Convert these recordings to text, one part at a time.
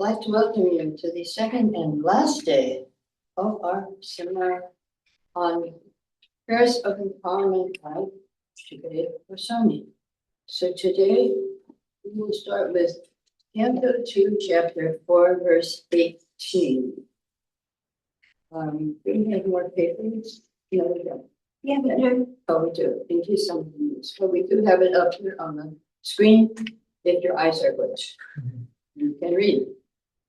I'd like to welcome you to the second and last day of our seminar on prayers of empowerment by Sukadeva Goswami. So today we will start with Canto 2, Chapter 4, Verse 18. Do we have more papers? No, we don't. Yeah, we do. Oh, we do. Thank you so much. So we do have it up here on the screen if your eyes are good. You can read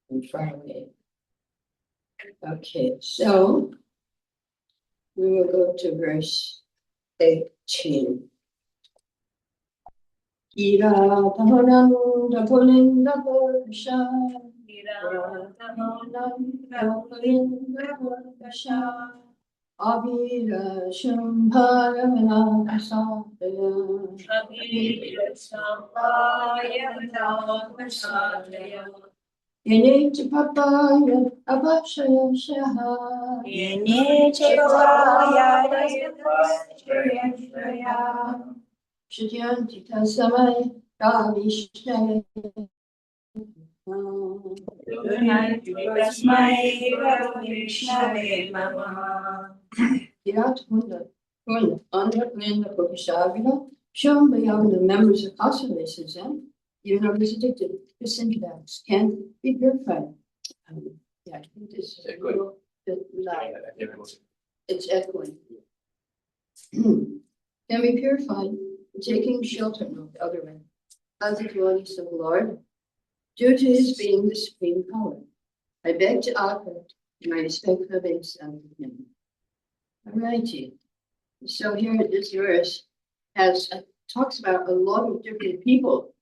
in front of me. Okay, so we will go to verse 18. Ira Tamananda Pulinda Pursha, Ira Tamananda Pulinda Pursha, Abhira Shambhara Manakasataya, Abhira Shambhara Manakasataya, Yenich Papaya Abhashaya Shaha, Yenich Papaya Abhashaya Shaha, Shadyanti Tasamai Ravishnaya. Virat Hunda, under Linda Pukashavina, shown by the members of Kasa races, and even though he's addicted to syntax, can be purified. Yeah, I think this is a little bit loud. It's echoing. Can be purified, taking shelter, no, the other way, as the dwellings of the Lord, due to his being the supreme power. I beg to offer my respectful thanks unto him. Alrighty. So here this verse has talks about a lot of different people.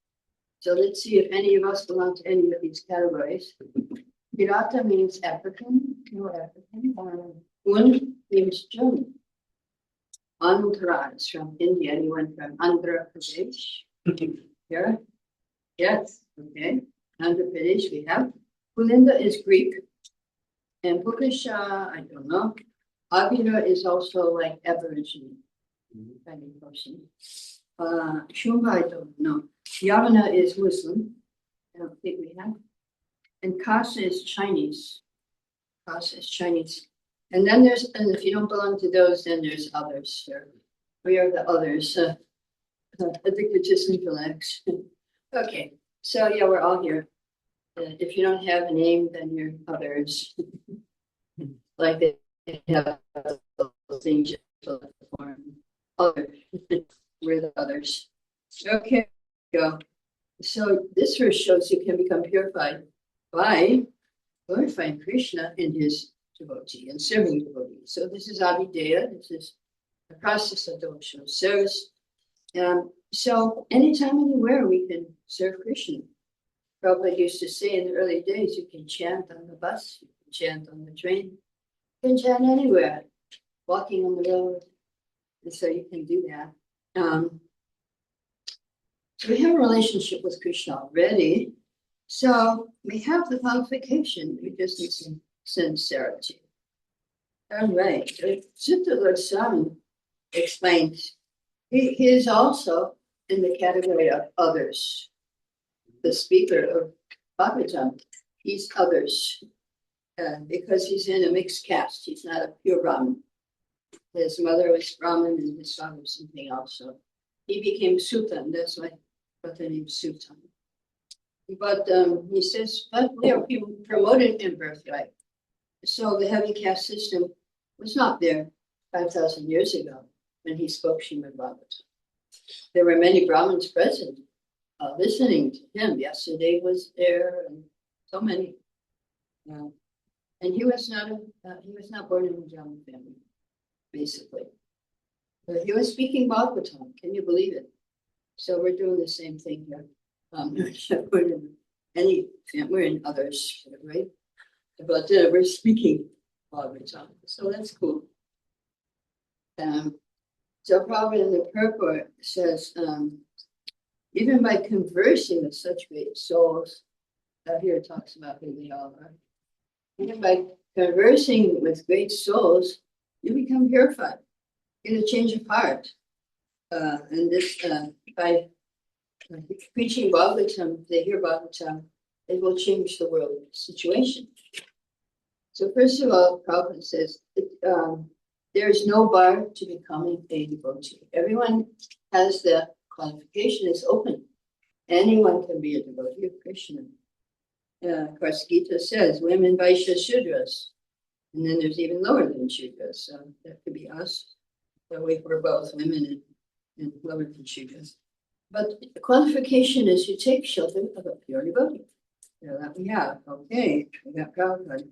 So let's see if any of us belong to any of these categories. Virata means African, no African. Un means German. Andhra is from India. Anyone from Andhra Pradesh? Here? Yes. Okay. Andhra Pradesh we have. Pulinda is Greek. And Pukasha, I don't know. Abhira is also like Aboriginal kind of person. Shumba, I don't know. Yavana is Muslim. I don't think we have. And Kasa is Chinese. Kasa is Chinese. And then there's, and if you don't belong to those, then there's others. We are the others. Addicted to syntax. Okay, so yeah, we're all here. If you don't have a name, then you're others. Like they have things form. Other, we're the others. Okay, go. So this verse shows you can become purified by glorifying Krishna in his devotee and serving devotees. So this is Abhideya. This is the process of devotional service. So anytime, anywhere, we can serve Krishna. Prabhupada used to say in the early days, you can chant on the bus, you can chant on the train, you can chant anywhere, walking on the road. And so you can do that. So we have a relationship with Krishna already. So we have the qualification. We just need some sincerity. All right. Sutta Goswami explains he is also in the category of others. The speaker of Bhagavatam, he's others because he's in a mixed caste. He's not a pure Brahmin. His mother was Brahmin and his father was something else. So he became Sutan. That's why I got the name Sutan. But he says, but he promoted in birthright. So the heavy caste system was not there 5,000 years ago when he spoke Srimad Bhagavatam. There were many Brahmins present listening to him. Yesterday was there, and so many. And he was not born in a Brahmin family, basically. But he was speaking Bhagavatam. Can you believe it? So we're doing the same thing here. We're in any family, we're in others, right? But we're speaking Bhagavatam, so that's cool. So probably in the purport says, even by conversing with such great souls, here it talks about who they all are. Even by conversing with great souls, you become purified. You get a change of heart. And this by preaching Bhagavatam, they hear Bhagavatam, it will change the world situation. So first of all, Prabhupada says, there is no bar to becoming a devotee. Everyone has the qualification, it's open. Anyone can be a devotee of Krishna. Of course, Gita says, women Vaishya Shudras. And then there's even lower than Shudras. So that could be us. But we're both women and lower than Shudras. But the qualification is you take shelter of a pure devotee. That we have. Okay, we got Prabhupada.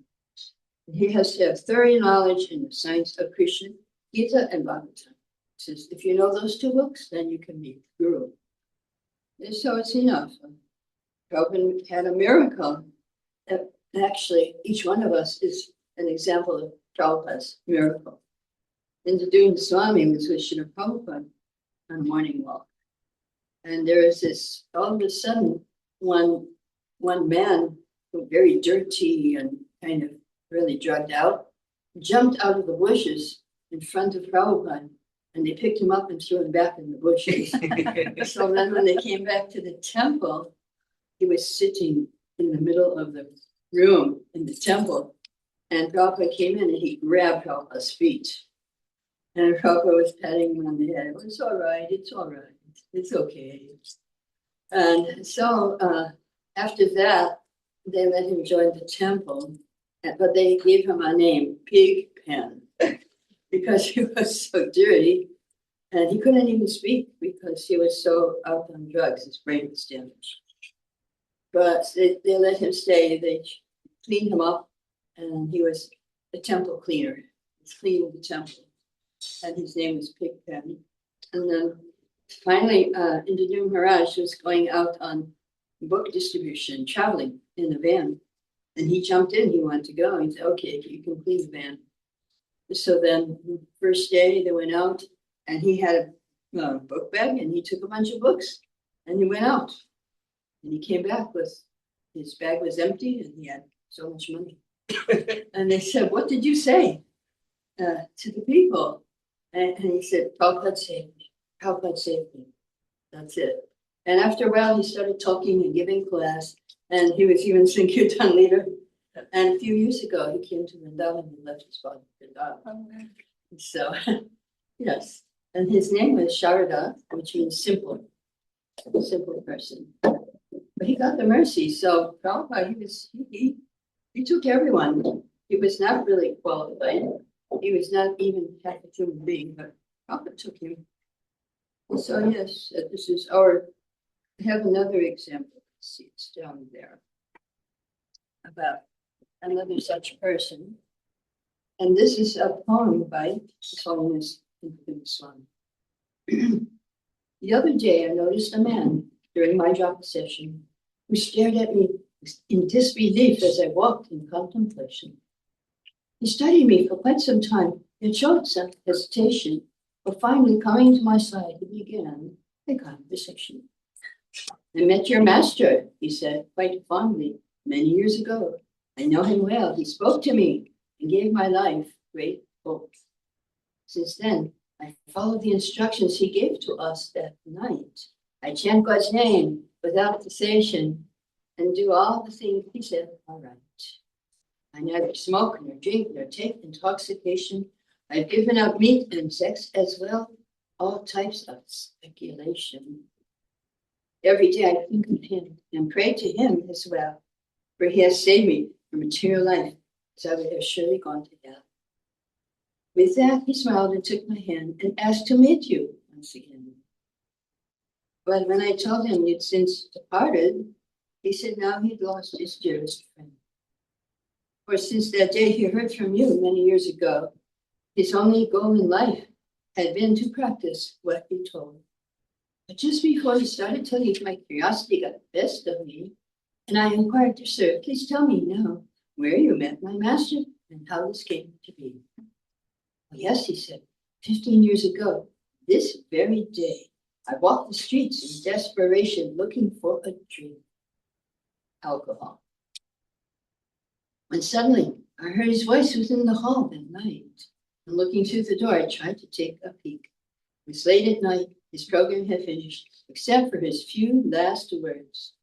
He has to have thorough knowledge in the science of Krishna, Gita, and Bhagavatam. Says if you know those two books, then you can be guru. And so it's enough. Prabhupada had a miracle. Actually, each one of us is an example of Prabhupada's miracle. Introducing Swami was with Srila Prabhupada on a morning walk. And there is this, all of a sudden, one man, very dirty and kind of really drugged out, jumped out of the bushes in front of Prabhupada, and they picked him up and threw him back in the bushes. So then when they came back to the temple, he was sitting in the middle of the room in the temple, and Prabhupada came in and he grabbed Prabhupada's feet. And Prabhupada was patting him on the head. It's all right, it's okay. And so after that, they let him join the temple, but they gave him a name, Pigpen, because he was so dirty, and he couldn't even speak because he was so out on drugs, his brain was damaged. But they let him stay, they cleaned him up, and he was a temple cleaner. He was cleaning the temple, and his name was Pigpen. And then finally, Indradyumna Maharaj was going out on book distribution, traveling in a van. And he jumped in, he wanted to go. He said, okay, you can clean the van. So then the first day they went out and he had a book bag and he took a bunch of books and he went out. And he came back with, his bag was empty and he had so much money. And they said, what did you say to the people? And he said, Prabhupada saved me. Prabhupada saved me. That's it. And after a while, he started talking and giving class. And he was even Sankirtan leader. And a few years ago, he came to Vrindavan and left his body in Vrindavan. So, yes. And his name was Sharada, which means simple person. But he got the mercy. So Prabhupada, he took everyone. He was not really qualified. He was not even half a human being, but Prabhupada took him. So yes, this is our, I have another example. Let's see, it's down there. About another such person. And this is a poem by His Holiness Swami. The other day I noticed a man during my japa session who stared at me in disbelief as I walked in contemplation. He studied me for quite some time and showed some hesitation, but finally coming to my side, he began a conversation. I met your master, he said, quite fondly, many years ago. I know him well. He spoke to me and gave my life great hope. Since then, I followed the instructions he gave to us that night. I chant God's name without cessation and do all the things he said are right. I neither smoke nor drink nor take intoxication. I've given up meat and sex as well, all types of speculation. Every day I think of him and pray to him as well, for he has saved me from material life, as I would have surely gone to hell. With that, he smiled and took my hand and asked to meet you once again. But when I told him you'd since departed, he said now he'd lost his dearest friend. For since that day he heard from you many years ago, his only goal in life had been to practice what you told. But just before he started to leave, my curiosity got the best of me, and I inquired, sir, please tell me now where you met my master and how this came to be. Well, yes, he said, 15 years ago, this very day, I walked the streets in desperation looking for a drink, alcohol. When suddenly I heard his voice within the hall that night. And looking through the door, I tried to take a peek. It was late at night. His program had finished, except for his few last words.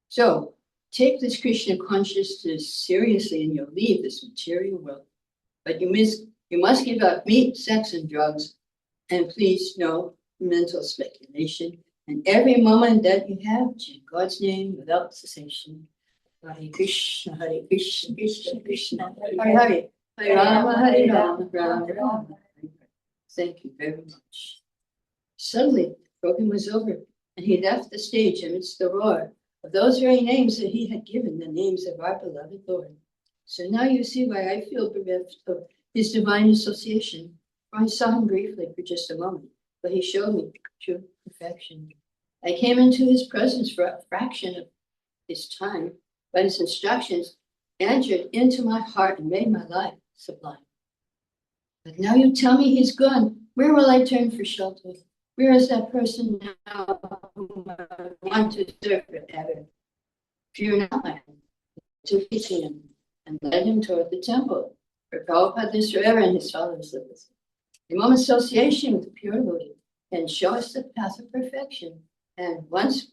So, Take this Krishna consciousness seriously and you'll leave this material world. But you must give up meat, sex, and drugs. And please, no mental speculation. And every moment that you have, chant God's name without cessation. Hare Krishna, Krishna Krishna, Hare Hare, Hare Rama, Rama Rama. Hare. Thank you very much. Suddenly, the program was over, and he left the stage amidst the roar of those very names that he had given, the names of our beloved Lord. So now you see why I feel bereft of his divine association. For I saw him briefly for just a moment, but he showed me true perfection. I came into his presence for a fraction of his time, but his instructions entered into my heart and made my life sublime. But now you tell me he's gone. Where will I turn for shelter? Where is that person now whom I want to serve forever? Fear not, my friend. Took his hand and led him toward the temple, where Prabhupada lives forever and his followers live with him. A moment's association with the pure devotee can show us the path of perfection. And once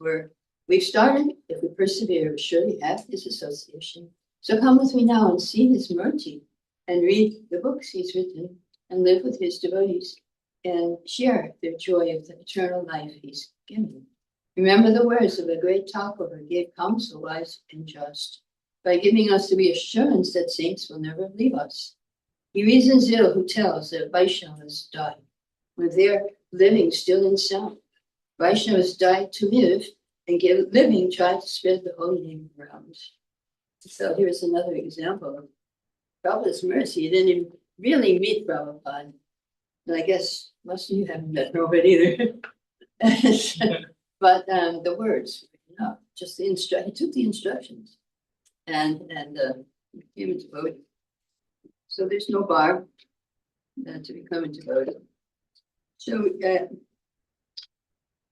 we've started, if we persevere, we surely have his association. So come with me now and see his murti and read the books he's written and live with his devotees and share their joy of the eternal life he's given. Remember the words of a great Thakur who gave counsel wise and just by giving us the reassurance that saints will never leave us. He reasons ill who tells that Vaishnavas die when they're living still in sound. Vaishnavas died to live and give living try to spread the holy name around. So here's another example of Prabhupada's mercy. He didn't even really meet Prabhupada. And I guess most of you haven't met Prabhupada either. But the words, just the he took the instructions and became a devotee. So there's no bar to become a devotee. So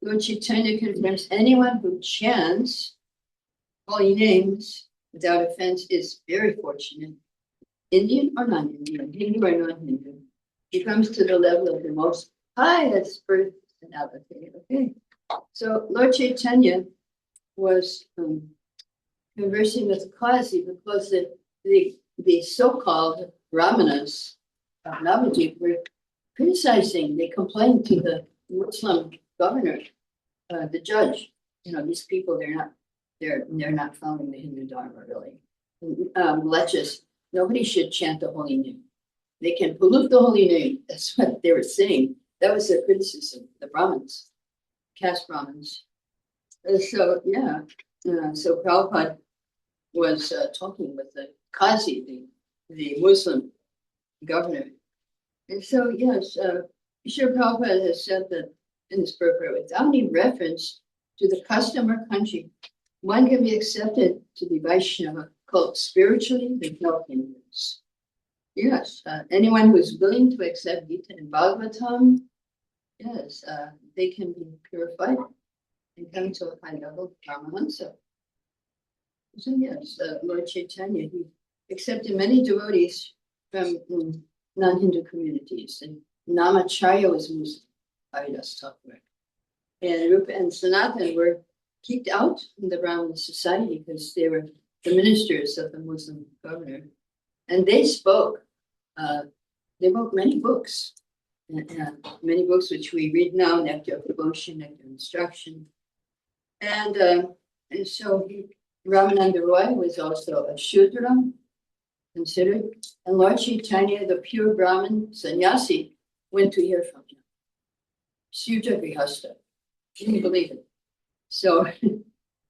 Lord Chaitanya confirms anyone who chants holy names without offense is very fortunate. Indian or non-Indian, Hindu or non-Hindu. He comes to the level of the most highest personality. Okay. So Lord Chaitanya was conversing with Kazi because the so-called Brahmanas of Navadvip were criticizing. They complained to the Muslim governor, the judge. These people they're not following the Hindu Dharma really. Malechus, nobody should chant the holy name. They can pollute the holy name. That's what they were saying. That was their criticism. The Brahmins, caste Brahmins. So Prabhupada was talking with the Qazi, the Muslim governor. And so, yes, Srila Prabhupada has said that in this purport, without any reference to the custom or country, one can be accepted to the Vaishnava cult spiritually with no hindrance. Yes, anyone who's willing to accept Gita and Bhagavatam, yes, they can be purified and come to a high level of Paramahansa. So yes, Lord Chaitanya, he accepted many devotees from non-Hindu communities, and Namacharya was Muslim, Haridas Thakur. And Rupa and Sanatan were kicked out from the Brahmin society because they were the ministers of the Muslim governor. And they wrote many books, many books which we read now, Nectar of Devotion, Nectar of Instruction. And so Ramananda Roy was also a Shudra, considered. And Lord Chaitanya, the pure Brahmin sannyasi, went to hear from him. Shudra Grihastha. Can you believe it? So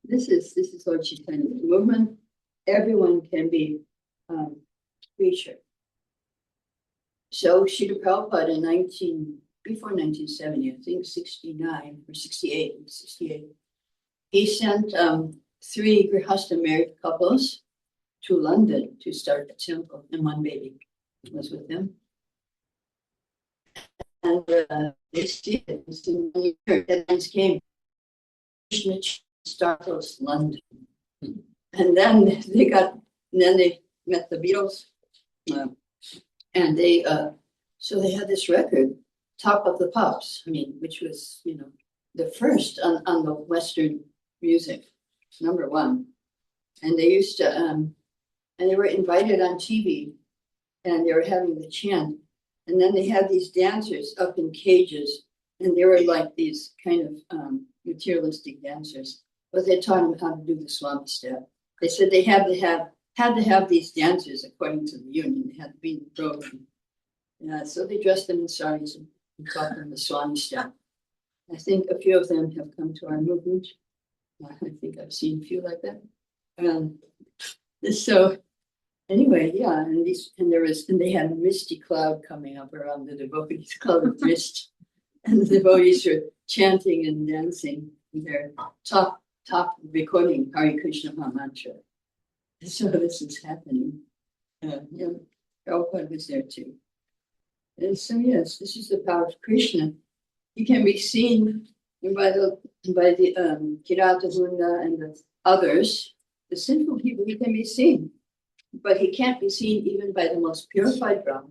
this is Lord Chaitanya's movement. Everyone can be preacher. So Srila Prabhupada before 1970, I think 69 or 68, he sent 3 Grihastha married couples to London to start a temple, and one baby was with them. And they see it. Deadlines came. Krishna startles London, and then they met the Beatles, and so they had this record, Top of the Pops. Which was the first on the Western music, #1. and they used to, and they were invited on TV, and they were having the chant, and then they had these dancers up in cages, and they were like these kind of materialistic dancers, but they taught them how to do the Swami step. They said they had to have these dancers according to the union. They had to be in the program. So they dressed them in saris and taught them the Swami step. I think a few of them have come to our movement. I think I've seen a few like that. So anyway, yeah, and they had a misty cloud coming up around the devotees, cloud of mist, and the devotees were chanting and dancing their top recording Hare Krishna mantra. So this is happening. Yeah, Prabhupada was there too. And so yes, this is the power of Krishna. He can be seen by the Kirata Hunda and the others, the sinful people. He can be seen, but he can't be seen even by the most purified Brahma.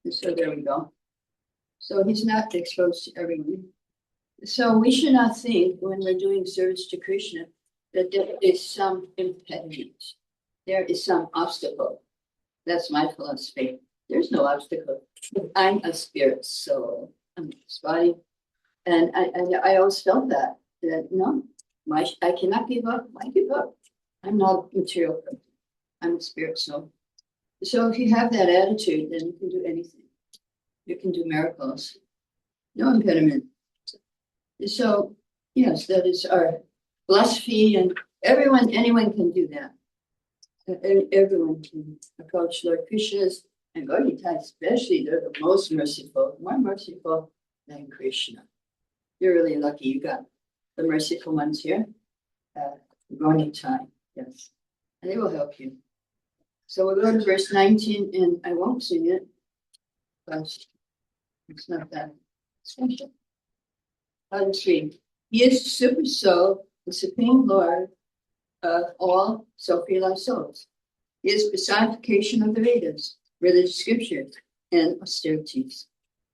And so there we go. So he's not exposed to everyone. So we should not think when we're doing service to Krishna that there is some impediment. There is some obstacle. That's my philosophy. There's no obstacle. I'm a spirit soul. I'm this body. And I always felt that no, I cannot give up. Why give up? I'm not a material person. I'm a spirit soul. So if you have that attitude, then you can do anything. You can do miracles. No impediment. So yes, that is our philosophy, and anyone can do that. Everyone can approach Lord Krishna's and Bhagavad Gita, especially. They're the most merciful, more merciful than Krishna. You're really lucky you got the merciful ones here. Running time, yes, and they will help you. So we'll go to verse 19, and I won't sing it, but it's not that special. I'll just read. He is the super soul, the supreme Lord of all self-realized souls. He is personification of the Vedas, religious scriptures, and austerities.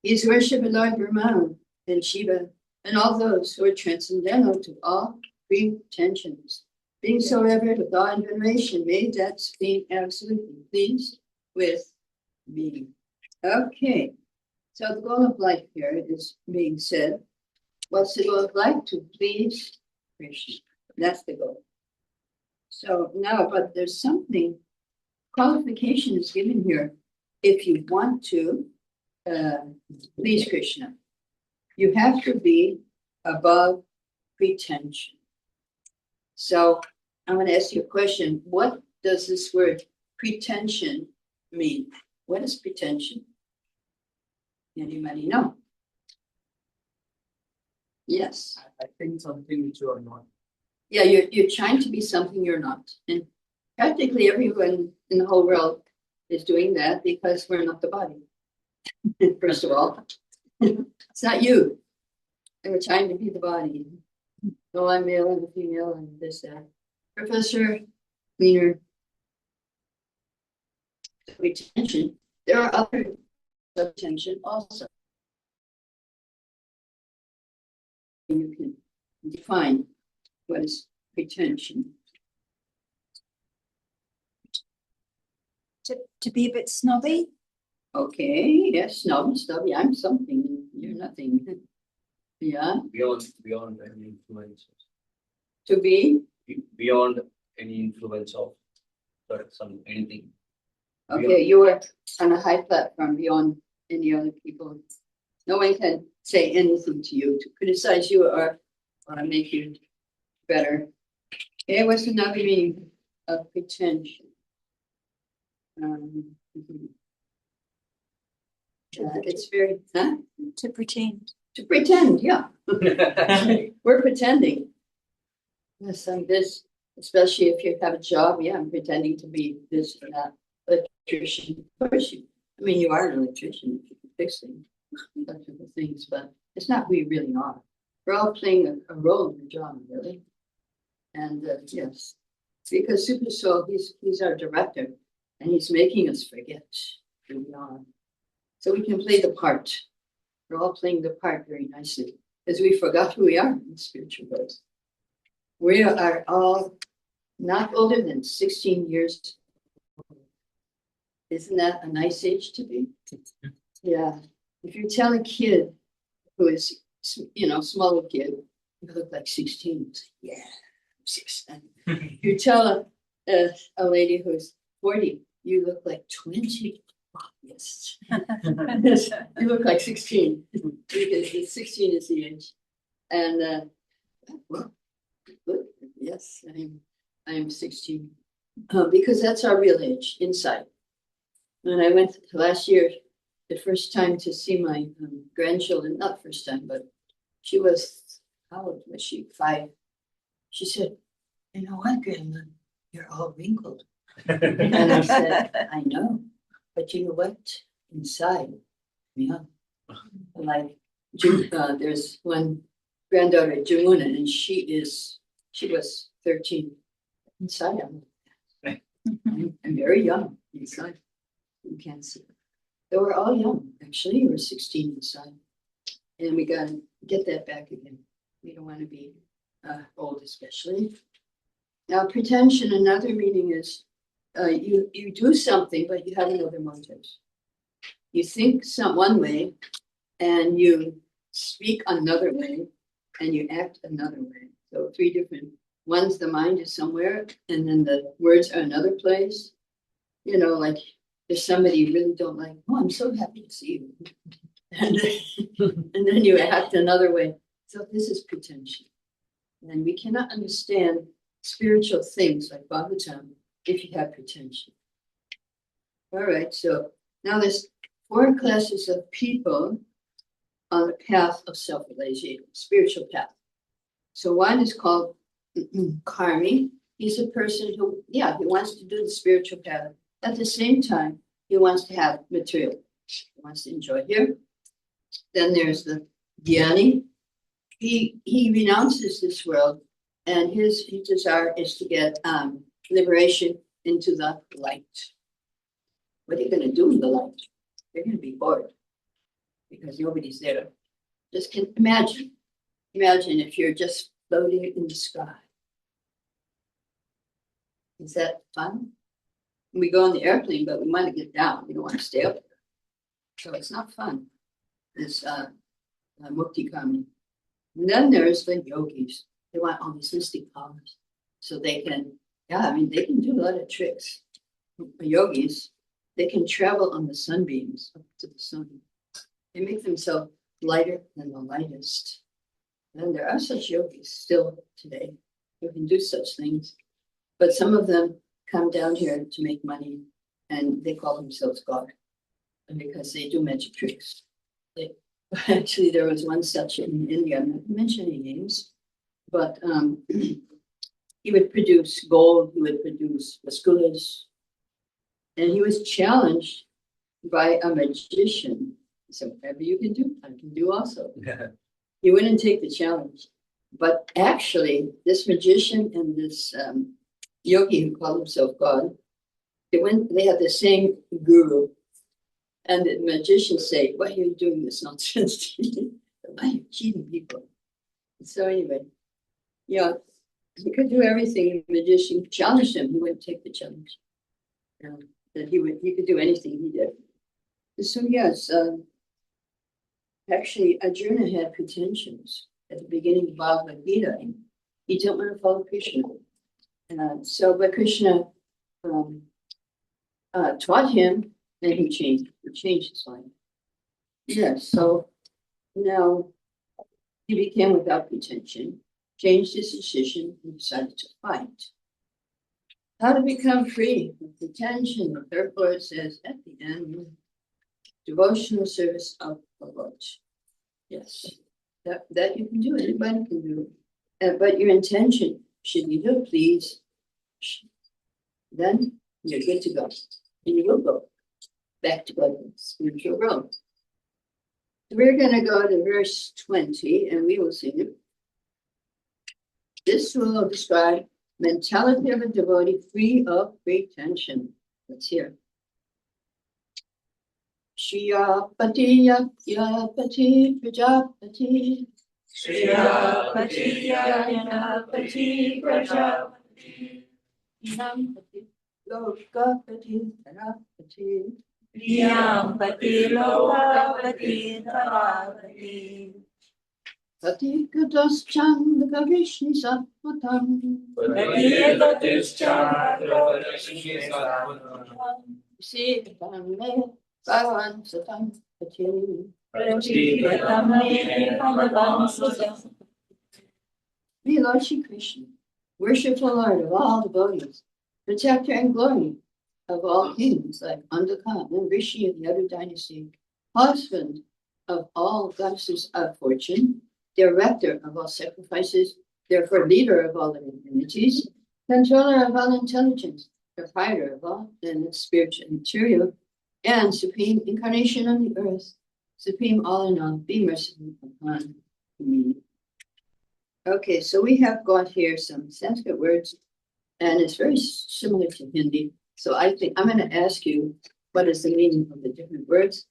He is worship of Lord Brahma and Shiva, and all those who are transcendental to all pretensions. Being so revered with awe and veneration, may that be absolutely pleased with me. Okay, so the goal of life here is being said. What's the goal of life? To please Krishna. That's the goal. So now, but there's something, qualification is given here. If you want to please Krishna, you have to be above pretension. So I'm going to ask you a question. What does this word pretension mean? What is pretension? Anybody know? Yes. I think something which you are not. Yeah, you're trying to be something you're not. And practically everyone in the whole world is doing that because we're not the body. First of all, it's not you. And we're trying to be the body. No, I'm male and female and this, that. Professor, cleaner. Retention. There are other subtension also. You can define what is pretension. To be a bit snobby. Okay, yes, snobby. I'm something, you're nothing. Yeah. Beyond any influence. To be? Beyond any influence of anything. Okay, you are on a high platform beyond any other people. No one can say anything to you to criticize you or make you better. Okay, what's another meaning of pretension? It's very, To pretend. To pretend, yeah. We're pretending. Yes, like this, especially if you have a job, yeah, I'm pretending to be this or that. Electrician, of course you are an electrician if you can fix things, electrical things, but it's not who you really are. We're all playing a role in the job, really. And yes, because Super Soul, he's our director, and he's making us forget who we are. So we can play the part. We're all playing the part very nicely, because we forgot who we are in the spiritual world. We are all not older than 16 years. Isn't that a nice age to be? Yeah. If you tell a kid who is, smaller kid, you look like 16. It's like, yeah, I'm 16. If you tell a lady who's 40, you look like 20. Oh, yes. Yes, you look like 16 because 16 is the age. And well, good. Yes, I'm 16 because that's our real age inside. And I went last year, the first time to see my grandchildren, not first time, but she was, how old was she? 5. She said, you know what, Grandma, you're all wrinkled. And I said, I know, but you know what? Inside, yeah. Like, there's one granddaughter, Jamuna, and she was 13. Inside, I'm very young inside. You can't see. They were all young, actually. We were 16 inside. And we got to get that back again. We don't want to be old, especially. Now, pretension, another meaning is you do something, but you have another motive. You think one way, and you speak another way, and you act another way. So 3 different ones. The mind is somewhere, and then the words are another place. Like if somebody you really don't like, oh, I'm so happy to see you. And then you act another way. So this is pretension. And we cannot understand spiritual things like Bhagavatam if you have pretension. All right, so now there's 4 classes of people on the path of self-realization, spiritual path. So one is called karmi. He's a person who, he wants to do the spiritual path. At the same time, he wants to have material. He wants to enjoy here. Then there's the jnani. He renounces this world, and his desire is to get liberation into the light. What are you going to do in the light? They're going to be bored because nobody's there. Just imagine if you're just floating in the sky. Is that fun? We go on the airplane, but we want to get down. We don't want to stay up there. So it's not fun. This mukti karma. And then there's the yogis. They want all these mystic powers. So they can, they can do a lot of tricks. The yogis, they can travel on the sunbeams up to the sun. They make themselves lighter than the lightest. And there are such yogis still today who can do such things. But some of them come down here to make money, and they call themselves God because they do magic tricks. Actually, there was one such in India. I'm not mentioning names, but he would produce gold. He would produce vasculas, and he was challenged by a magician. He said, "Whatever you can do, I can do also." He wouldn't take the challenge, but actually, this magician and this yogi who called himself God, they had the same guru. And the magicians say, why are you doing this nonsense? Why are you cheating people? So anyway, he could do everything. The magician challenged him. He wouldn't take the challenge. That he could do anything he did. So yes, actually Arjuna had pretensions at the beginning of Bhagavad Gita. He didn't want to follow Krishna. But Krishna taught him, and he changed his life. Yes, so now he became without pretension, changed his decision, and decided to fight. How to become free of pretension? The third Lord says at the end, devotional service of the Lord. Yes, that you can do, anybody can do. But your intention should be to please. Then you're good to go. And you will go back to God's spiritual realm. We're going to go to verse 20 and we will sing it. This will describe mentality of a devotee free of pretension. Let's hear. Shriyapati Yapati Prajapati Shriyapati Yapati Prajapati Nampati, Lokapati, Tarapati, Priyambati Lokapati Taravati. Patikadoschandaka Vishni Sattvatam, Siddham me Bhavan Satam Pati. Be Lord Shri Krishna, worshipful Lord of all devotees, protector and glory of all kings like Andaka and Rishi of the other dynasty, husband of all goddesses of fortune, director of all sacrifices, therefore leader of all living entities, controller of all intelligence, proprietor of all and spiritual and material, and supreme incarnation on the earth, supreme all in all, be merciful upon me. Okay, so we have got here some Sanskrit words, and it's very similar to Hindi. So I think I'm going to ask you what is the meaning of the different words,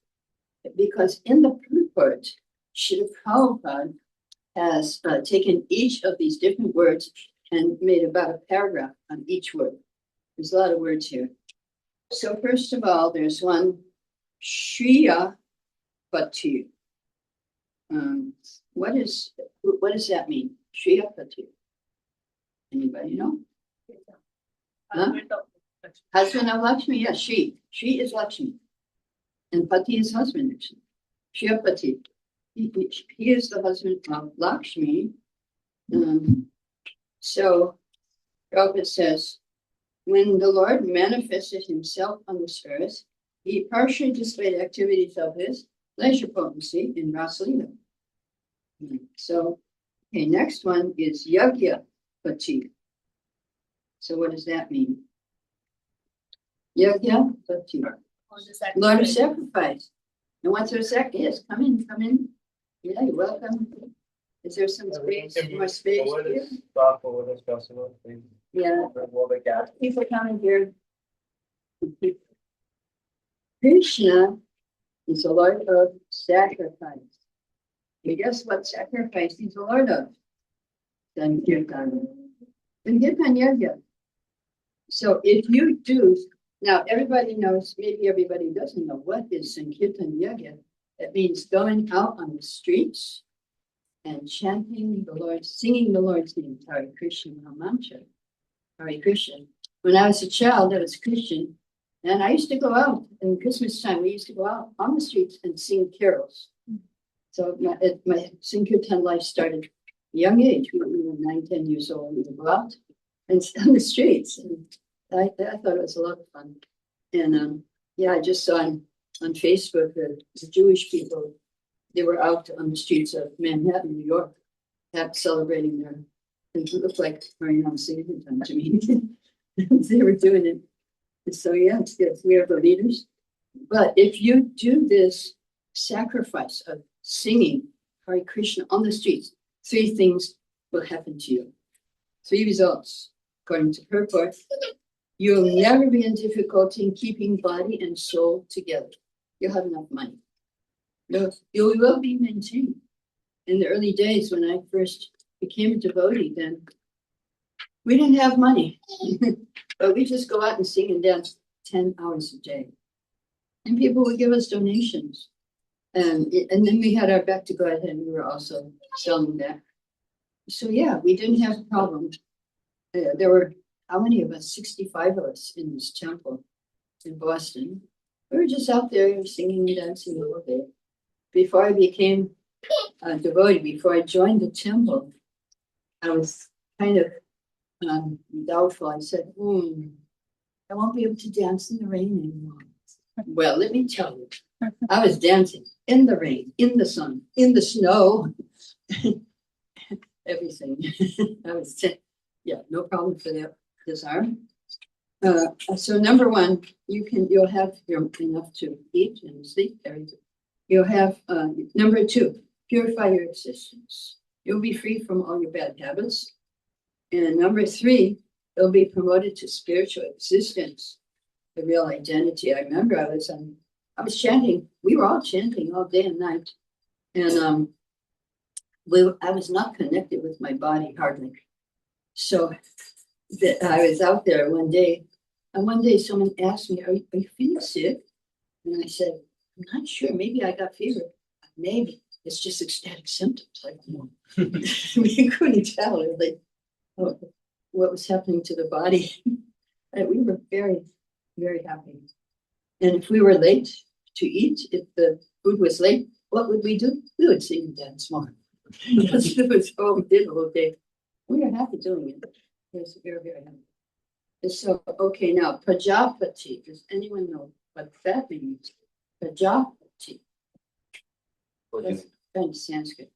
because in the purport, Srila Prabhupada has taken each of these different words and made about a paragraph on each word. There's a lot of words here. So first of all, there's one, Shriya Pati. What does that mean? Shriya Pati. Anybody know? Huh? Husband of Lakshmi, yes, Shri. Shri is Lakshmi. And Pati is husband, actually. Shriya Pati. He is the husband of Lakshmi. So Prabhupada says, when the Lord manifested himself on this earth, he partially displayed activities of his pleasure potency in Rasalila. So, okay, next one is Yagya Pati. So what does that mean? Yagya Pati. Lord of sacrifice. And what's our second? Yes, come in, come in. Yeah, you're welcome. Is there some space, more space here? Yeah. People coming here. Krishna is the Lord of sacrifice. And guess what sacrifice he's the Lord of? Sankirtan. Sankirtan Yagya. So if you do, now everybody knows, maybe everybody doesn't know, what is Sankirtan Yagya? It means going out on the streets and chanting the Lord, singing the Lord's name, Hare Krishna Mahamantra. Hare Krishna. When I was a child, I was Christian, and I used to go out in Christmas time. We used to go out on the streets and sing carols. So my Sankirtan life started at a young age. We were 9, 10 years old. We would go out and on the streets, and I thought it was a lot of fun. And yeah, I just saw on Facebook the Jewish people. They were out on the streets of Manhattan, New York, celebrating their. It looked like Marianne Sankirtan to me. They were doing it. So yes, we are the leaders. But if you do this sacrifice of singing Hare Krishna on the streets, 3 things will happen to you. 3 results, according to purport. You'll never be in difficulty in keeping body and soul together. You'll have enough money. You will be maintained. In the early days when I first became a devotee, then we didn't have money. But we just go out and sing and dance 10 hours a day. And people would give us donations. And then we had our back to God, and we were also selling that. So yeah, we didn't have a problem. There were, how many of us? 65 of us in this temple in Boston. We were just out there singing and dancing all day. Before I became a devotee, before I joined the temple, I was kind of doubtful. I said, I won't be able to dance in the rain anymore. Well, let me tell you, I was dancing in the rain, in the sun, in the snow, everything. I was, yeah, no problem for that desire. So number 1, you'll have enough to eat and sleep, everything. You'll have number 2, purify your existence. You'll be free from all your bad habits. And number 3, you'll be promoted to spiritual existence, the real identity. I remember I was chanting. We were all chanting all day and night, and I was not connected with my body hardly. So that I was out there one day, and one day someone asked me, are you feeling sick? And I said, I'm not sure. Maybe I got fever. Maybe. It's just ecstatic symptoms. I don't know. We couldn't tell really what was happening to the body. And we were very, very happy. And if we were late to eat, if the food was late, what would we do? We would sing and dance more. That's what we did the whole day. We were happy doing it. Yes, very, very happy. And so, okay, now Prajapati. Does anyone know what that means? Prajapati. That's kind of Sanskrit.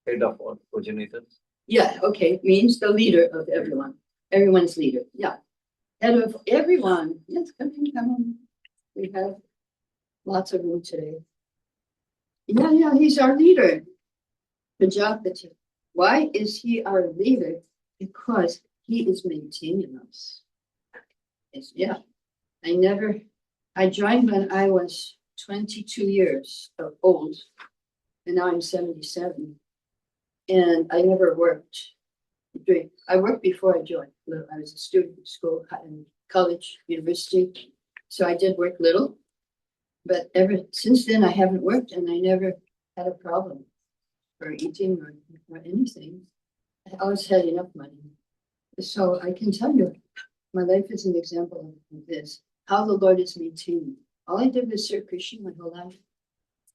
Head of all progenitors. Yeah, okay, means the leader of everyone. Everyone's leader. Yeah. Head of everyone. Yes, come in, come in. We have lots of room today. Yeah, he's our leader. Prajapati. Why is he our leader? Because he is maintaining us. It's, yeah. I joined when I was 22 years old, and now I'm 77. And I never worked. I worked before I joined. I was a student in school, in college, university. So I did work little. But ever since then, I haven't worked, and I never had a problem for eating or anything. I always had enough money. So I can tell you, my life is an example of this, how the Lord is maintaining. All I did was serve Krishna my whole life,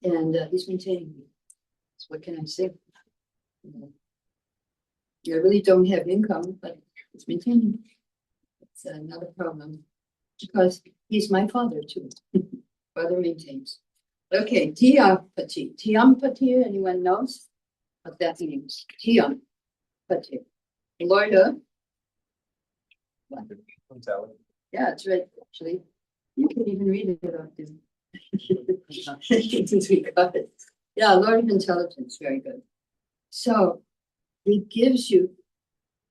and he's maintaining me. So what can I say? I really don't have income, but it's maintaining. It's not a problem, because he's my father too. Father maintains. Okay, Tiampati. Tiampati, anyone knows what that means? Tiampati. Lord of? Yeah, it's right, actually. You can even read it about him. Since we got it. Yeah, Lord of Intelligence, very good. So he gives you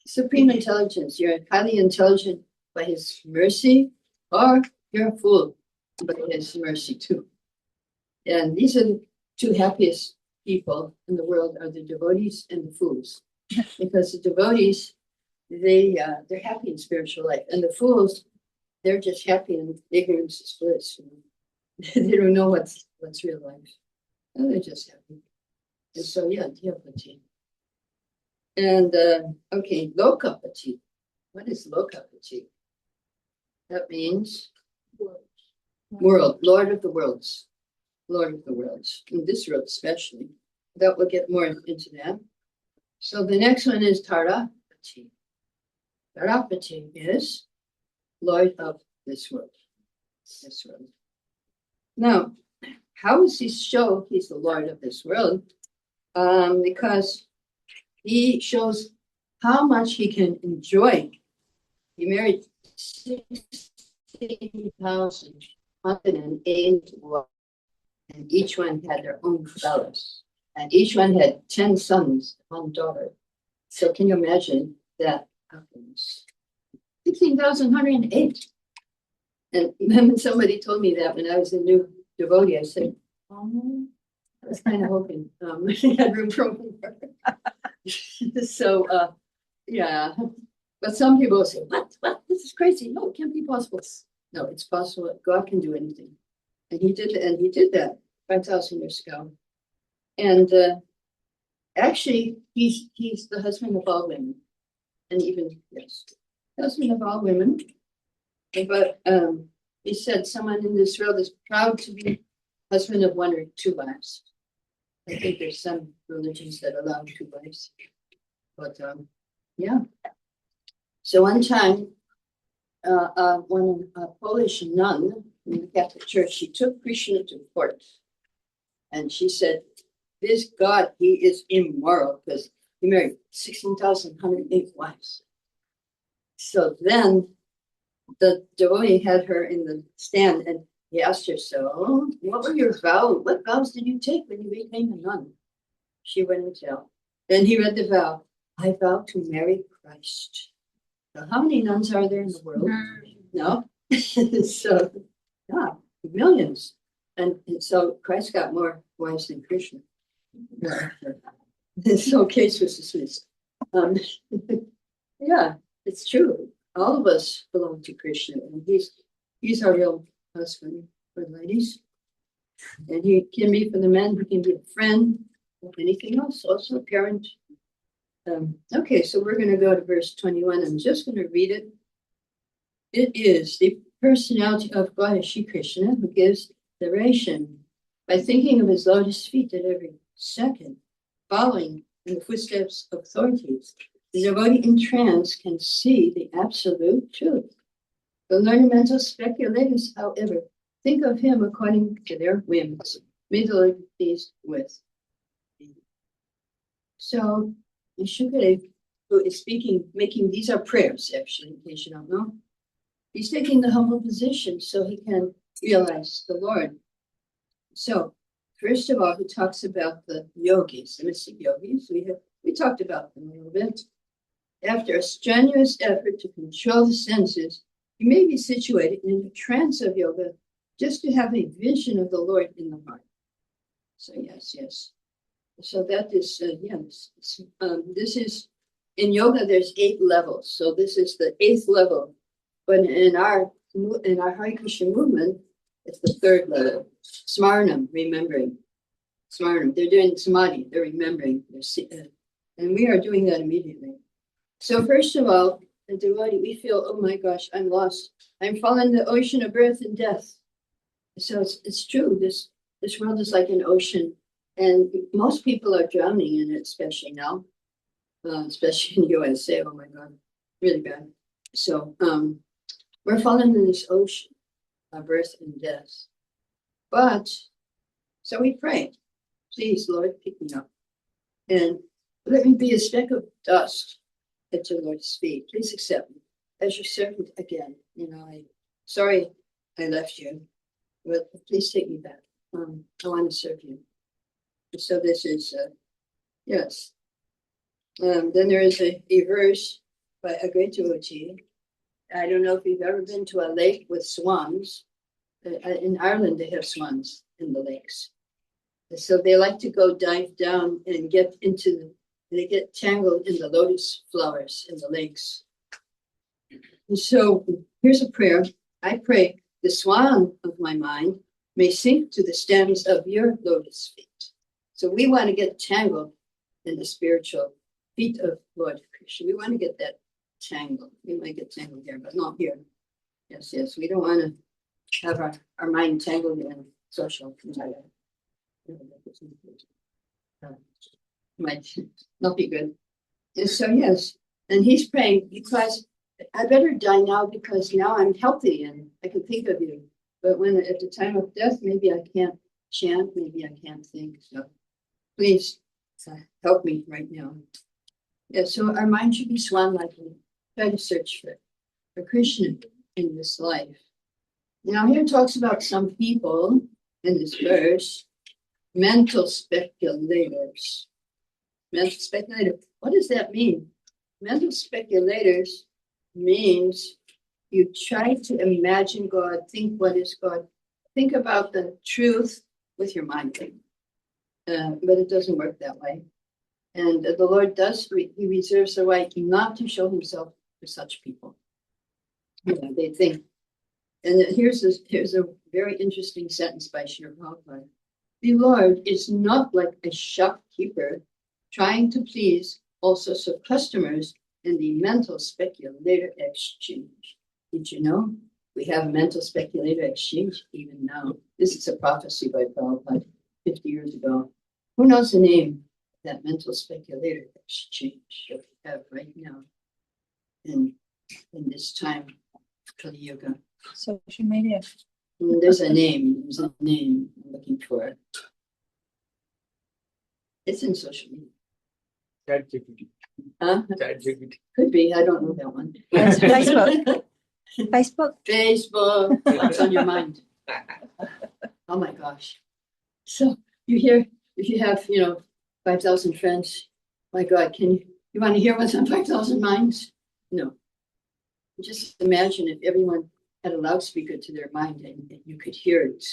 supreme intelligence. You're highly intelligent by his mercy, or you're a fool by his mercy too. And these are the two happiest people in the world, are the devotees and the fools. Because the devotees, they're happy in spiritual life, and the fools, they're just happy in ignorance is bliss. They don't know what's real life. And they're just happy. And so yeah, Dhyapati. And okay, Lokapati. What is Lokapati? That means world, Lord of the worlds. Lord of the worlds. In this world especially. That we'll get more into that. So the next one is Tarapati. Tarapati is Lord of this world. This world. Now, how does he show he's the Lord of this world? Because he shows how much he can enjoy. He married 16,108 wives, and each one had their own fellows. And each one had 10 sons, 1 daughter. So can you imagine that happens? 16,108. And when somebody told me that when I was a new devotee, I said, oh, I was kind of hoping I had room for more. So, yeah. But some people say, what? This is crazy. No, it can't be possible. No, it's possible. God can do anything. And he did that 5,000 years ago. And actually, he's the husband of all women. And even, yes, husband of all women. But he said someone in this world is proud to be husband of 1 or 2 wives. I think there's some religions that allow 2 wives. But yeah. So one time, when a Polish nun in the Catholic Church, she took Krishna to court. And she said, this God, he is immoral because he married 16,108 wives. So then the devotee had her in the stand, and he asked her, so what were your vows? What vows did you take when you became a nun? She wouldn't tell. Then he read the vow. I vow to marry Christ. So how many nuns are there in the world? No. So, yeah, millions. And so Christ got more wives than Krishna. So case was dismissed. Yeah. It's true. All of us belong to Krishna, and he's our real husband for the ladies. And he can be for the men, he can be a friend, anything else, also a parent. Okay, so we're going to go to verse 21. I'm just going to read it. It is the personality of God, Shri Krishna, who gives direction by thinking of his lotus feet at every second, following in the footsteps of authorities. The devotee in trance can see the absolute truth. The learned mental speculators, however, think of him according to their whims. May the Lord be pleased with. So, Sukadeva, who is speaking, these are prayers, actually, in case you don't know. He's taking the humble position so he can realize the Lord. So, first of all, he talks about the yogis, the mystic yogis. We talked about them a little bit. After a strenuous effort to control the senses, you may be situated in a trance of yoga just to have a vision of the Lord in the heart. So yes. So that is, this is, in yoga, there's 8 levels. So this is the 8th level. But in our Hare Krishna movement, it's the 3rd level. Smarnam, remembering. Smarnam, they're doing samadhi, they're remembering. And we are doing that immediately. So first of all, the devotee, we feel, oh my gosh, I'm lost. I'm fallen in the ocean of birth and death. So it's true. This world is like an ocean, and most people are drowning in it, especially now, especially in the USA. Oh my God, really bad. So we're falling in this ocean of birth and death. But so we pray, please, Lord, pick me up, and let me be a speck of dust at your Lord's feet. Please accept me as your servant again. Sorry I left you, but please take me back. I want to serve you. So this is, yes. Then there is a verse by a great devotee. I don't know if you've ever been to a lake with swans. In Ireland, they have swans in the lakes. So they like to go dive down and they get tangled in the lotus flowers in the lakes. And so here's a prayer. I pray the swan of my mind may sink to the stems of your lotus feet. So we want to get tangled in the spiritual feet of Lord Krishna. We want to get that tangled. We might get tangled here, but not here. Yes. We don't want to have our mind tangled in social media. Might not be good. And so yes, and he's praying because I better die now because now I'm healthy and I can think of you. But when at the time of death, maybe I can't chant, maybe I can't think. So please help me right now. Yeah, so our mind should be swan-like. Try to search for Krishna in this life. Now here it talks about some people in this verse, mental speculators. Mental speculator. What does that mean? Mental speculators means you try to imagine God, think what is God, think about the truth with your mind. But it doesn't work that way. And the Lord he reserves the right not to show himself to such people. They think. And here's a very interesting sentence by Srimad Bhagavatam. The Lord is not like a shopkeeper trying to please all sorts of customers in the mental speculator exchange. Did you know we have mental speculator exchange even now? This is a prophecy by Prabhupada 50 years ago. Who knows the name of that mental speculator exchange that we have right now in this time of Kali Yuga? Social media. There's a name I'm looking for it. It's in social media. ChatGPT. Huh? ChatGPT. Could be. I don't know that one. Facebook. Facebook. What's on your mind? Oh my gosh. So you hear, if you have, 5,000 friends, my God, you want to hear what's on 5,000 minds? No. Just imagine if everyone had a loudspeaker to their mind and you could hear it.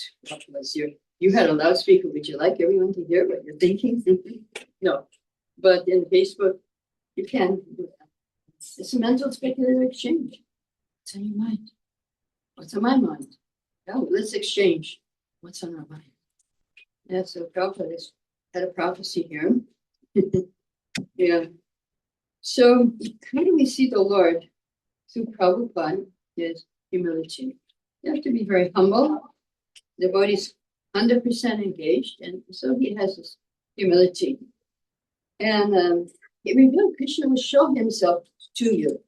You had a loudspeaker, would you like everyone to hear what you're thinking? No. But in Facebook, you can do that. It's a mental speculative exchange. What's on your mind? What's on my mind? Oh, let's exchange. What's on our mind? Yeah, so Prabhupada had a prophecy here. Yeah. So how do we see the Lord? Through Prabhupada is humility. You have to be very humble. The body's 100% engaged, and so he has this humility. And he revealed Krishna will show himself to you.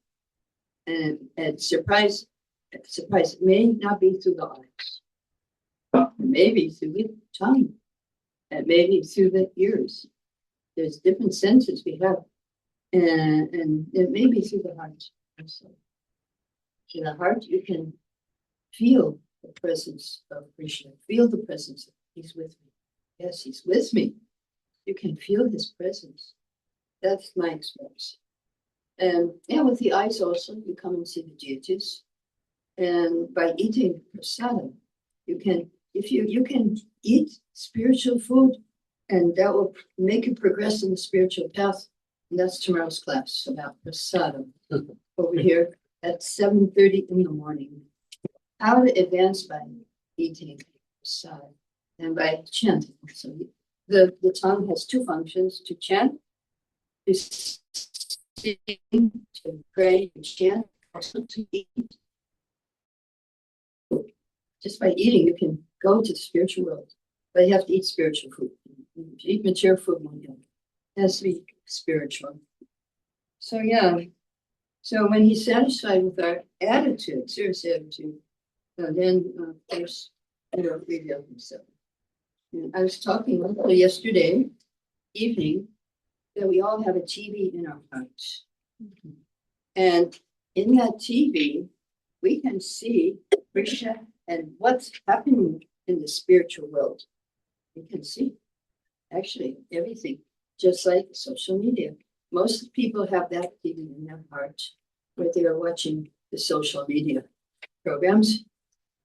And surprise, it may not be through the eyes. Maybe through the tongue. And maybe through the ears. There's different senses we have. And it may be through the heart also. In the heart, you can feel the presence of Krishna. Feel the presence. He's with me. Yes, he's with me. You can feel his presence. That's my experience. And with the eyes also, you come and see the deities. And by eating prasadam, you can, you can eat spiritual food, and that will make you progress in the spiritual path. And that's tomorrow's class about prasadam over here at 7:30 in the morning. How to advance by eating prasadam and by chanting. So the tongue has two functions: to chant, to sing, to pray, to chant, also to eat. Just by eating, you can go to the spiritual world, but you have to eat spiritual food. If you eat material food, it has to be spiritual. So so when he's satisfied with our attitude, serious attitude, then of course he'll reveal himself. And I was talking yesterday evening that we all have a TV in our hearts. And in that TV, we can see Krishna and what's happening in the spiritual world. You can see actually everything, just like social media. Most people have that TV in their heart where they are watching the social media programs.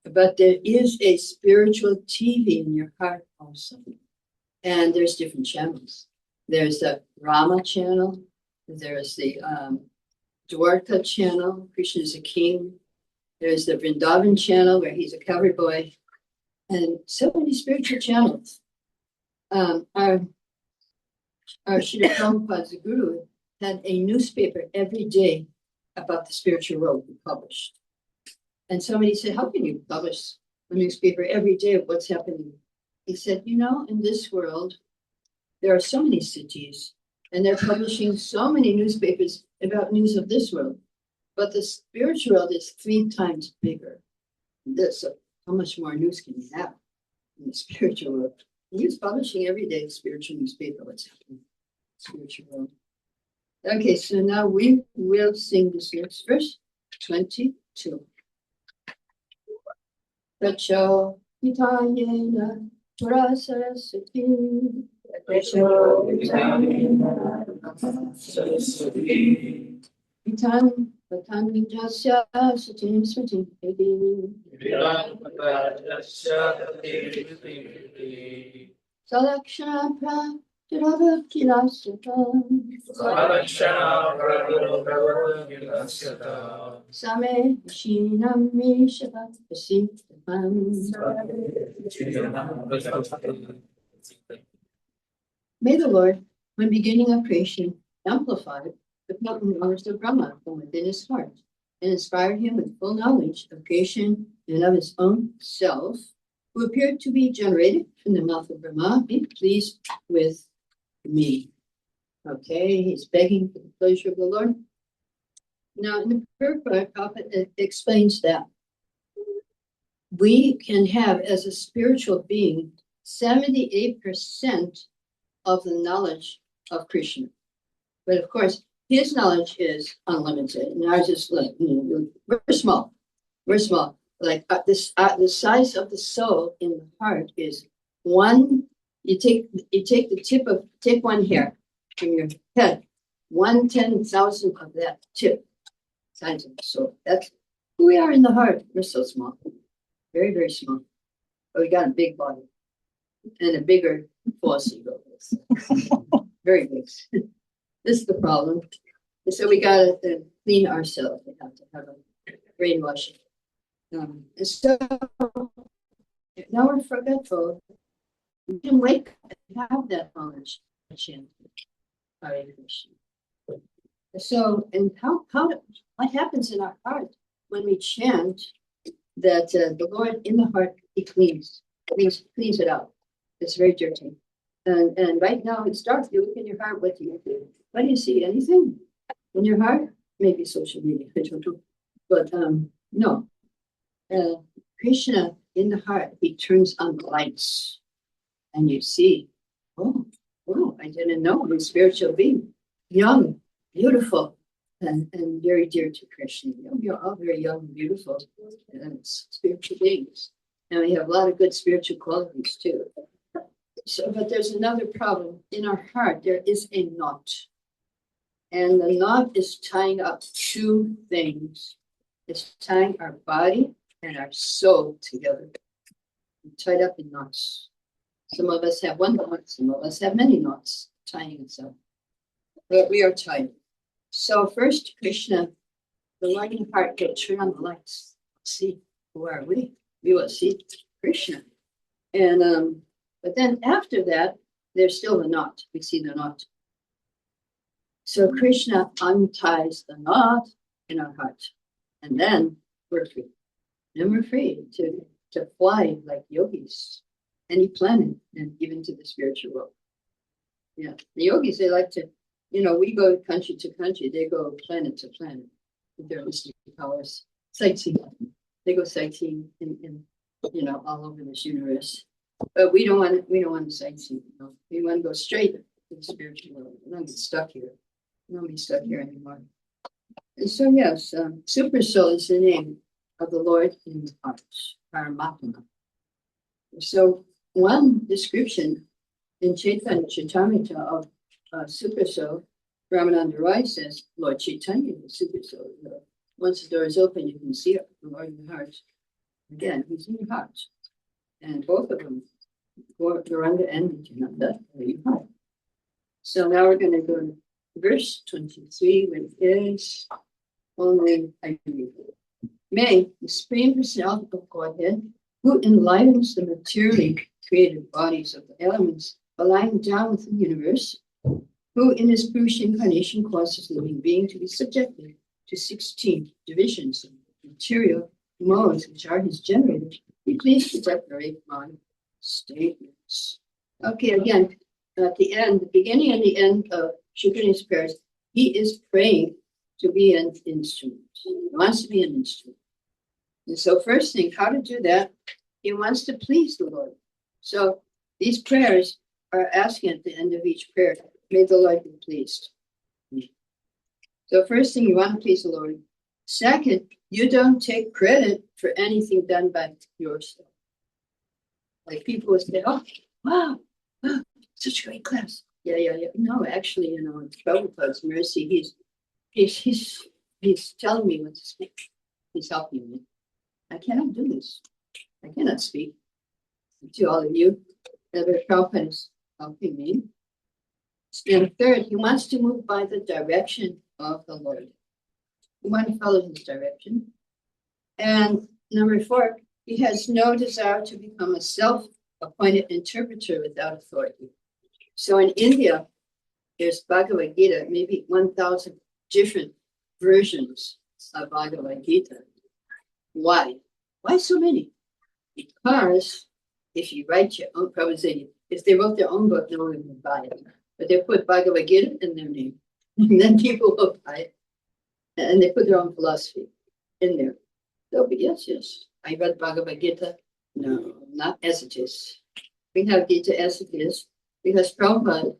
But there is a spiritual TV in your heart also. And there's different channels. There's the Rama channel. There's the Dwarka channel. Krishna is a king. There's the Vrindavan channel where he's a cover boy. And so many spiritual channels. Our Srila Prabhupada, the Guru, had a newspaper every day about the spiritual world he published. And somebody said, how can you publish a newspaper every day of what's happening? He said, in this world, there are so many cities, and they're publishing so many newspapers about news of this world. But the spiritual world is 3 times bigger. So how much more news can you have in the spiritual world? He's publishing every day a spiritual newspaper, what's happening in the spiritual world. Okay, so now we will sing this next verse, 22. Pracho hitayena prasasati. Pracho hitayena prasasati. Hitan patani jasya satim sritim edi. Salakshana pra Jirava kilasyatam. Same Shinam Mishavat May the Lord, when beginning of creation, amplify the potent knowledge of Brahma from within his heart, and inspire him with full knowledge of creation and of his own self, who appeared to be generated from the mouth of Brahma, be pleased with me. Okay, he's begging for the pleasure of the Lord. Now, in the Prabhupada explains that we can have, as a spiritual being, 78% of the knowledge of Krishna. But of course, his knowledge is unlimited, and ours is like, we're small. We're small. Like the size of the soul in the heart is one. You take the take one hair from your head, 1/10,000th of that tip size of the soul. That's who we are in the heart. We're so small, very, very small. But we got a big body and a bigger force ego. Very big. This is the problem. And so we got to clean ourselves. We have to have a brainwashing. And so now we're forgetful. We can wake up and have that knowledge. Hare Krishna. So, and what happens in our heart when we chant that the Lord in the heart, He cleans it out. It's very dirty. And right now it's dark. You look in your heart, what do you see? Anything in your heart? Maybe social media, I don't know. But no. Krishna in the heart, He turns on the lights. And you see, oh, I didn't know I'm a spiritual being. Young, beautiful, and very dear to Krishna. You're all very young and beautiful and spiritual beings. And we have a lot of good spiritual qualities too. So, but there's another problem. In our heart, there is a knot. And the knot is tying up two things. It's tying our body and our soul together. We're tied up in knots. Some of us have one knot, some of us have many knots tying us up. But we are tied. So first, Krishna, the loving heart, will turn on the lights. See, who are we? We will see Krishna. And but then after that, there's still the knot. We see the knot. So Krishna unties the knot in our heart. And then we're free. Then we're free to fly like yogis, any planet, and even to the spiritual world. Yeah, the yogis, they like to, we go country to country. They go planet to planet with their mystic powers. Sightseeing. They go sightseeing in all over this universe. But we don't want to sightsee. We want to go straight to the spiritual world. We don't get stuck here. We don't be stuck here anymore. And so yes, Super Soul is the name of the Lord in the heart, Paramatma. So one description in Chaitanya Charitamrita of Super Soul, Ramananda Roy says, Lord Chaitanya is Super Soul. Once the door is open, you can see it, the Lord in the heart. Again, He's in your heart. And both of them, Gauranga and Nityananda, are in your heart. So now we're going to go to verse 23, which is only, I read it. May the Supreme Personality of Godhead, who enlightens the materially created bodies of the elements, lying down with the universe, who in His Purush incarnation causes the living being to be subjected to 16 divisions of material modes, which are His generated, be pleased to declare my statements. Okay, again, at the beginning and the end of Shukani's prayers, he is praying to be an instrument. He wants to be an instrument. And so first thing, how to do that, he wants to please the Lord. So these prayers are asking at the end of each prayer, may the Lord be pleased. So first thing, you want to please the Lord. Second, you don't take credit for anything done by yourself. Like people will say, oh, wow, such a great class. Yeah. No, actually, it's Prabhupada's mercy. He's telling me what to speak. He's helping me. I cannot do this. I cannot speak to all of you. Prabhupada is helping me. And third, he wants to move by the direction of the Lord. We want to follow His direction. And number 4, he has no desire to become a self-appointed interpreter without authority. So in India, there's Bhagavad Gita, maybe 1,000 different versions of Bhagavad Gita. Why? Why so many? Because if you write your own, Prabhupada, if they wrote their own book, no one would buy it. But they put Bhagavad Gita in their name, and then people will buy it. And they put their own philosophy in there. So, but yes, I read Bhagavad Gita. No, not as it is. We have Gita as it is because Prabhupada,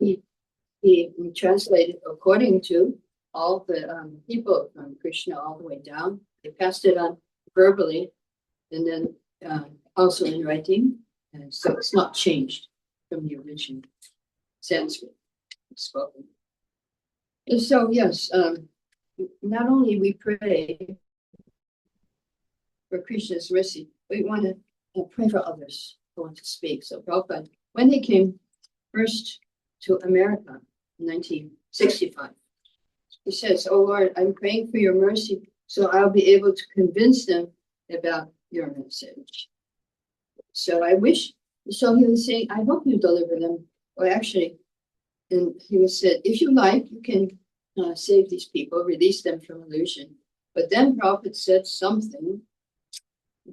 he translated according to all the people from Krishna all the way down. They passed it on verbally and then also in writing. And so it's not changed from the original Sanskrit spoken. And so, yes, not only we pray for Krishna's mercy, we want to pray for others who want to speak. So Prabhupada, when they came first to America in 1965, he says, "Oh Lord, I'm praying for your mercy, so I'll be able to convince them about your message." So I wish, so he was saying, I hope you deliver them. Well, actually, and he was said, if you like, you can save these people, release them from illusion. But then Prabhupada said something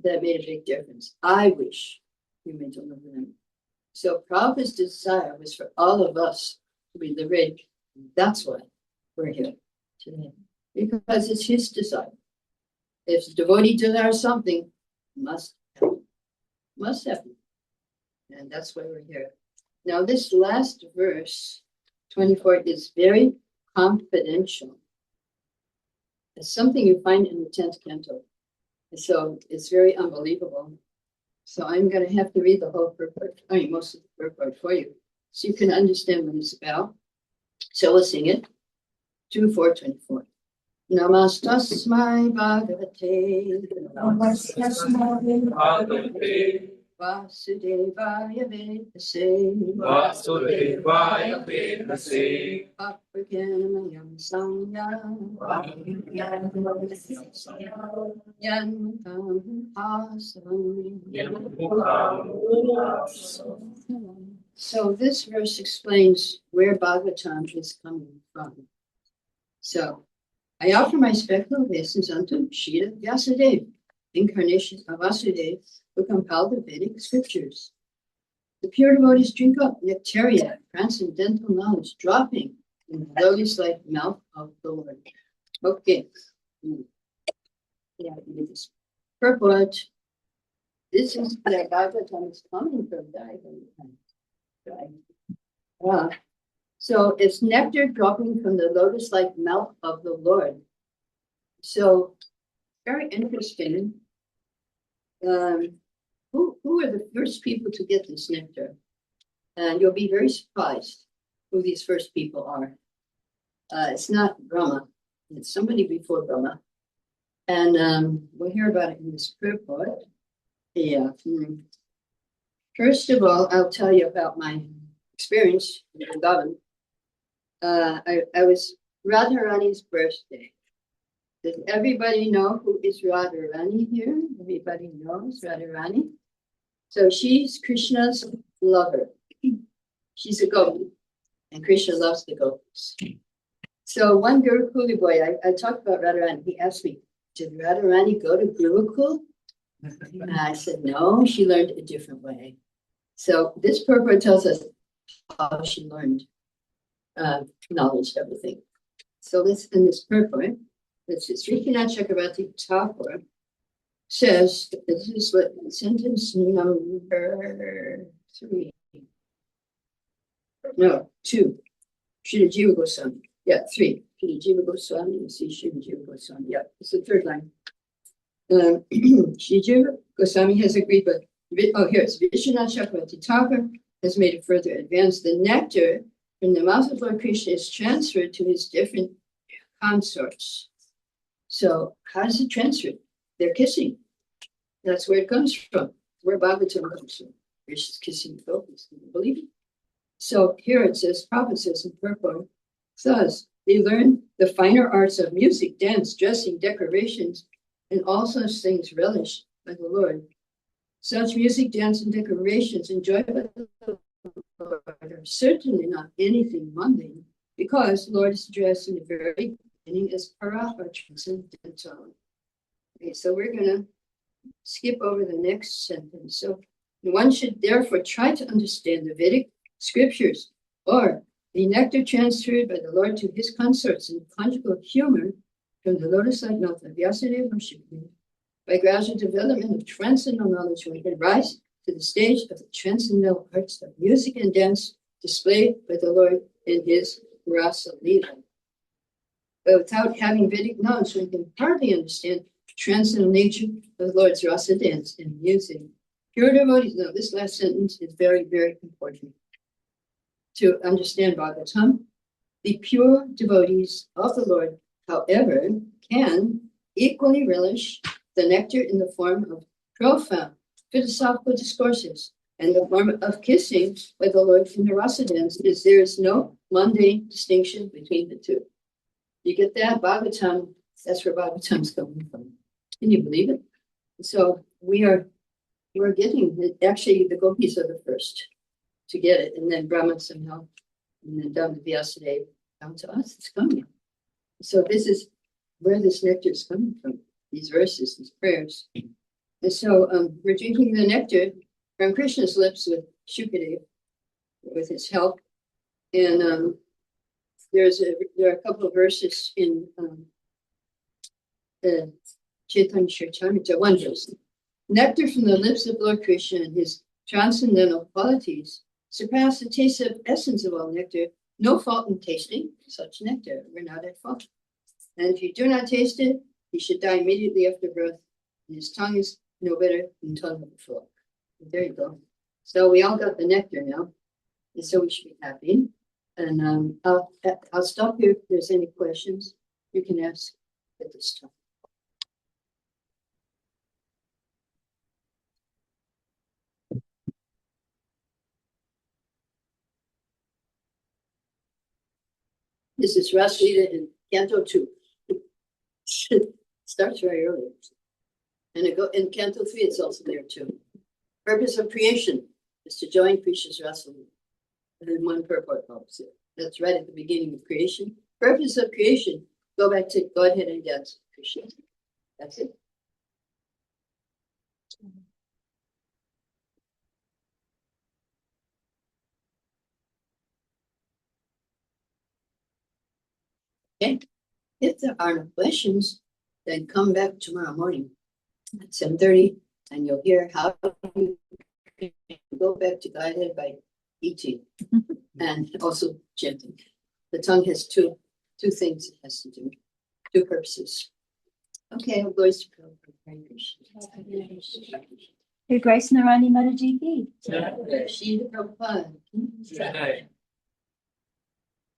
that made a big difference. I wish you may deliver them. So Prabhupada's desire was for all of us to be liberated. That's why we're here today, because it's his desire. If the devotee desires something, must happen. And that's why we're here. Now, this last verse, 24, is very confidential. It's something you find in the 10th canto. So it's very unbelievable. So I'm going to have to read the whole purport, most of the purport for you, so you can understand what it's about. So we'll sing it. 2:4:24. Namastasmai Bhagavate. Namastasmai Bhagavate. Vasudevaya Vedase. Vasudevaya Vedase. Bhaktivedanta Samyam. So this verse explains where Bhagavatam is coming from. So I offer my spectral obeisance unto Shira Vyasadeva, incarnation of Vasudeva, who compiled the Vedic scriptures. The pure devotees drink up nectaria, transcendental knowledge, dropping in the lotus-like mouth of the Lord. Okay. Yeah, this purport. This is where Bhagavatam is coming from. So it's nectar dropping from the lotus-like mouth of the Lord. So very interesting. Who are the first people to get this nectar? And you'll be very surprised who these first people are. It's not Brahma. It's somebody before Brahma. And we'll hear about it in this purport. Yeah. First of all, I'll tell you about my experience in Vrindavan. I was Radharani's birthday. Does everybody know who is Radharani here? Everybody knows Radharani? So she's Krishna's lover. She's a gopi, and Krishna loves the gopis. So one Gurukuli boy, I talked about Radharani, he asked me, did Radharani go to Gurukul? And I said, no, she learned a different way. So this purport tells us how she learned knowledge, everything. So let's, in this purport, let's see, Sri Chakravarti Thakur says, this is what sentence number 3. No, 2. Srila Jiva Goswami. Yeah, 3. Srila Jiva Goswami. You see Srila Jiva Goswami. Yeah, it's the 3rd line. Srila Jiva Goswami has agreed, but here it's Vishwanath Chakravarti Thakur has made a further advance. The nectar from the mouth of Lord Krishna is transferred to his different consorts. So how does it transfer? They're kissing. That's where it comes from. Where Bhagavatam comes from. Krishna's kissing the gopis. Do you believe it? So here it says, Prabhupada says in purport, thus they learn the finer arts of music, dance, dressing, decorations, and all such things relished by the Lord. Such music, dance, and decorations enjoyed by the Lord are certainly not anything mundane, because the Lord is addressed in the very beginning as para or transcendental. Okay, so we're going to skip over the next sentence. So one should therefore try to understand the Vedic scriptures, or the nectar transferred by the Lord to his consorts in conjugal humor from the lotus-like mouth of Vyasadeva or Sukadeva. By gradual development of transcendental knowledge, one can rise to the stage of the transcendental arts of music and dance displayed by the Lord in his Rasa Lila. But without having Vedic knowledge, one can hardly understand the transcendental nature of the Lord's Rasa dance and music. Pure devotees, now this last sentence is very, very important. To understand Bhagavatam, the pure devotees of the Lord, however, can equally relish the nectar in the form of profound philosophical discourses and the form of kissing by the Lord from the rasa dance, is there is no mundane distinction between the two. You get that Bhagavatam, that's where Bhagavatam's coming from. Can you believe it? So we're getting it. Actually, the gopis are the first to get it, and then Brahma somehow, and then down to Vyasadeva, down to us, it's coming. So this is where this nectar is coming from, these verses, these prayers. And so we're drinking the nectar from Krishna's lips with Sukadeva, with his help. And there are a couple of verses in the Chaitanya Charitamrita, one verse. Nectar from the lips of Lord Krishna and his transcendental qualities surpass the taste of essence of all nectar. No fault in tasting such nectar. We're not at fault. And if you do not taste it, you should die immediately after birth. And his tongue is no better than tongue of a frog. There you go. So we all got the nectar now. And so we should be happy. And I'll stop here if there's any questions you can ask at this time. This is Ras Lila in Canto 2. Starts very early. And in Canto 3, it's also there too. Purpose of creation is to join Krishna's Ras Lila. And then one purport follows it. That's right at the beginning of creation. Purpose of creation, go back to Godhead and dance Krishna. That's it. Okay. If there are no questions, then come back tomorrow morning at 7:30 and you'll hear how you can go back to Godhead by eating and also chanting. The tongue has two things it has to do, two purposes. Okay, I'm going to go for Krishna. Your Grace Narayani Mataji ki. Shri Prabhupada. Jai.